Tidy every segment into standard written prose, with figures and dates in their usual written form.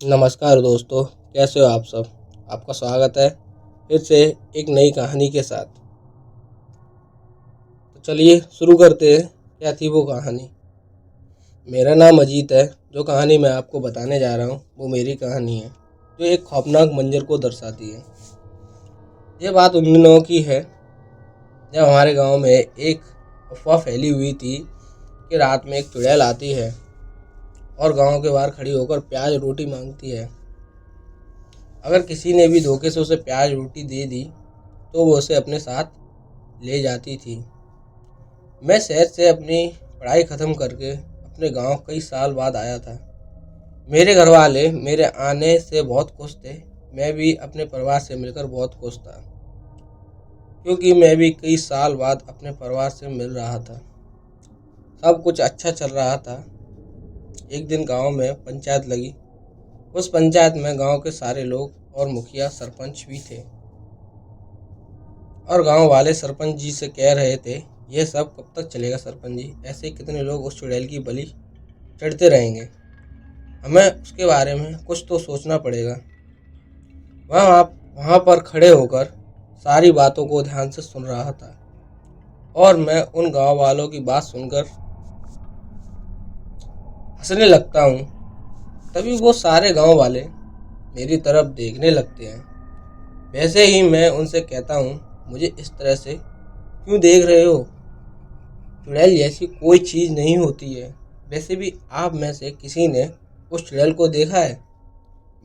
नमस्कार दोस्तों, कैसे हो आप सब। आपका स्वागत है फिर से एक नई कहानी के साथ। तो चलिए शुरू करते हैं। क्या थी वो कहानी। मेरा नाम अजीत है। जो कहानी मैं आपको बताने जा रहा हूँ वो मेरी कहानी है, जो एक खौफनाक मंजर को दर्शाती है। ये बात उन दिनों की है जब हमारे गांव में एक अफवाह फैली हुई थी कि रात में एक चुड़ैल आती है और गांव के बाहर खड़ी होकर प्याज रोटी मांगती है। अगर किसी ने भी धोखे से उसे प्याज रोटी दे दी तो वो उसे अपने साथ ले जाती थी। मैं शहर से अपनी पढ़ाई ख़त्म करके अपने गांव कई साल बाद आया था। मेरे घर वाले मेरे आने से बहुत खुश थे। मैं भी अपने परिवार से मिलकर बहुत खुश था, क्योंकि मैं भी कई साल बाद अपने परिवार से मिल रहा था। सब कुछ अच्छा चल रहा था। एक दिन गांव में पंचायत लगी। उस पंचायत में गांव के सारे लोग और मुखिया सरपंच भी थे, और गांव वाले सरपंच जी से कह रहे थे, यह सब कब तक चलेगा सरपंच जी। ऐसे कितने लोग उस चुड़ैल की बलि चढ़ते रहेंगे। हमें उसके बारे में कुछ तो सोचना पड़ेगा। वहाँ पर खड़े होकर सारी बातों को ध्यान से सुन रहा था, और मैं उन गांव वालों की बात सुनकर हंसने लगता हूँ। तभी वो सारे गांव वाले मेरी तरफ देखने लगते हैं। वैसे ही मैं उनसे कहता हूँ, मुझे इस तरह से क्यों देख रहे हो। चुड़ैल जैसी कोई चीज़ नहीं होती है। वैसे भी आप में से किसी ने उस चुड़ैल को देखा है।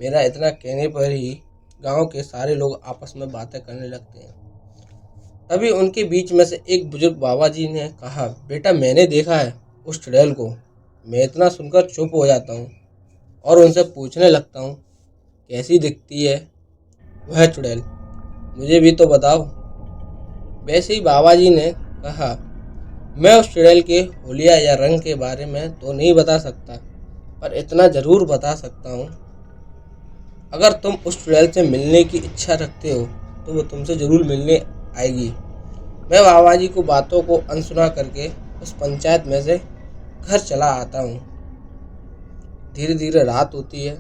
मेरा इतना कहने पर ही गांव के सारे लोग आपस में बातें करने लगते हैं। तभी उनके बीच में से एक बुजुर्ग बाबा जी ने कहा, बेटा मैंने देखा है उस चुड़ैल को। मैं इतना सुनकर चुप हो जाता हूँ और उनसे पूछने लगता हूँ, कैसी दिखती है वह चुड़ैल, मुझे भी तो बताओ। वैसे ही बाबा जी ने कहा, मैं उस चुड़ैल के हुलिया या रंग के बारे में तो नहीं बता सकता, पर इतना ज़रूर बता सकता हूँ, अगर तुम उस चुड़ैल से मिलने की इच्छा रखते हो तो वो तुमसे ज़रूर मिलने आएगी। मैं बाबा जी को बातों को अनसुना करके उस पंचायत में से घर चला आता हूँ। धीरे धीरे रात होती है।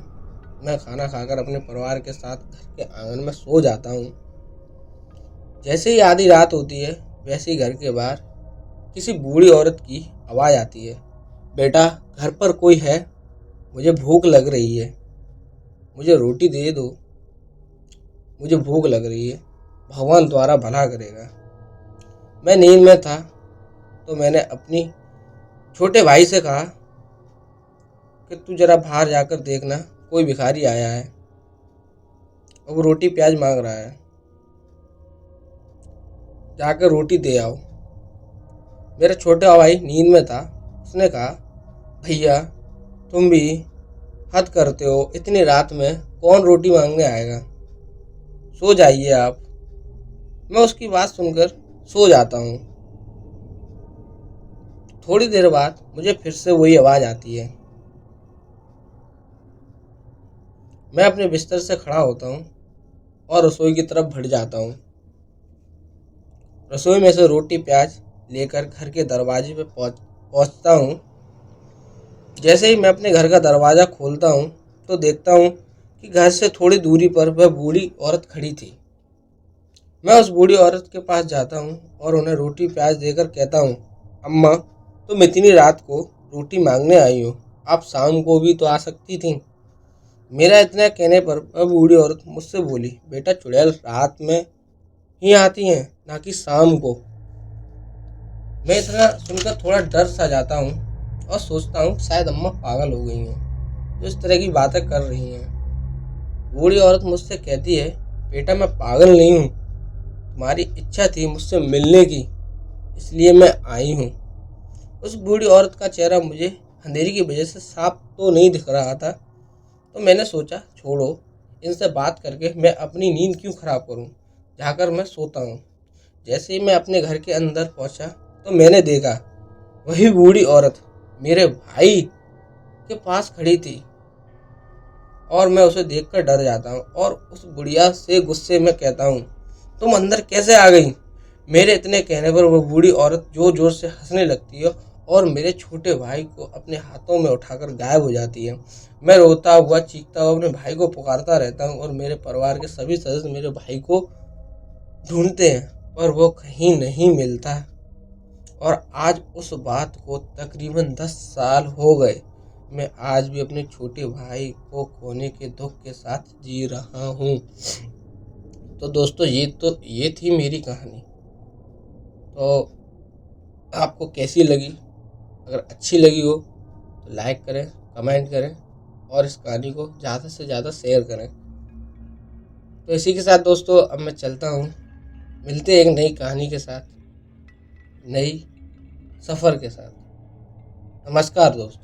मैं खाना खाकर अपने परिवार के साथ घर के आंगन में सो जाता हूँ। जैसे ही आधी रात होती है, वैसे ही घर के बाहर किसी बूढ़ी औरत की आवाज़ आती है, बेटा घर पर कोई है, मुझे भूख लग रही है, मुझे रोटी दे दो, मुझे भूख लग रही है, भगवान द्वारा भला करेगा। मैं नींद में था तो मैंने अपनी छोटे भाई से कहा कि तू जरा बाहर जाकर देखना, कोई भिखारी आया है और वो रोटी प्याज मांग रहा है, जाकर रोटी दे आओ। मेरा छोटा भाई नींद में था। उसने कहा, भैया तुम भी हद करते हो, इतनी रात में कौन रोटी मांगने आएगा, सो जाइए आप। मैं उसकी बात सुनकर सो जाता हूँ। थोड़ी देर बाद मुझे फिर से वही आवाज़ आती है। मैं अपने बिस्तर से खड़ा होता हूँ और रसोई की तरफ बढ़ जाता हूँ। रसोई में से रोटी प्याज लेकर घर के दरवाजे पे पहुँचता हूँ। जैसे ही मैं अपने घर का दरवाज़ा खोलता हूँ तो देखता हूँ कि घर से थोड़ी दूरी पर वह बूढ़ी औरत खड़ी थी। मैं उस बूढ़ी औरत के पास जाता हूँ और उन्हें रोटी प्याज देकर कहता हूँ, अम्मा तुम इतनी रात को रोटी मांगने आई हो, आप शाम को भी तो आ सकती थी। मेरा इतना कहने पर वह बूढ़ी औरत मुझसे बोली, बेटा चुड़ैल रात में ही आती हैं, ना कि शाम को। मैं इतना सुनकर थोड़ा डर सा जाता हूँ और सोचता हूँ शायद अम्मा पागल हो गई हैं जो इस तरह की बातें कर रही हैं। बूढ़ी औरत मुझसे कहती है, बेटा मैं पागल नहीं हूँ, तुम्हारी इच्छा थी मुझसे मिलने की, इसलिए मैं आई हूँ। उस बूढ़ी औरत का चेहरा मुझे अंधेरी की वजह से साफ तो नहीं दिख रहा था, तो मैंने सोचा छोड़ो, इनसे बात करके मैं अपनी नींद क्यों ख़राब करूं। जाकर मैं सोता हूं। जैसे ही मैं अपने घर के अंदर पहुंचा तो मैंने देखा वही बूढ़ी औरत मेरे भाई के पास खड़ी थी, और मैं उसे देखकर डर जाता हूं और उस बुढ़िया से गुस्से में कहता हूं, तुम अंदर कैसे आ गई। मेरे इतने कहने पर वो बूढ़ी औरत जोर जोर से हंसने लगती है और मेरे छोटे भाई को अपने हाथों में उठाकर गायब हो जाती है। मैं रोता हुआ चीखता हुआ अपने भाई को पुकारता रहता हूँ और मेरे परिवार के सभी सदस्य मेरे भाई को ढूंढते हैं पर वो कहीं नहीं मिलता। और आज उस बात को तकरीबन 10 साल हो गए। मैं आज भी अपने छोटे भाई को खोने के दुख के साथ जी रहा हूँ। तो दोस्तों ये थी मेरी कहानी। तो आपको कैसी लगी? अगर अच्छी लगी हो तो लाइक करें, कमेंट करें और इस कहानी को ज़्यादा से ज़्यादा शेयर करें। तो इसी के साथ दोस्तों अब मैं चलता हूँ। मिलते हैं एक नई कहानी के साथ, नई सफ़र के साथ। नमस्कार दोस्तों।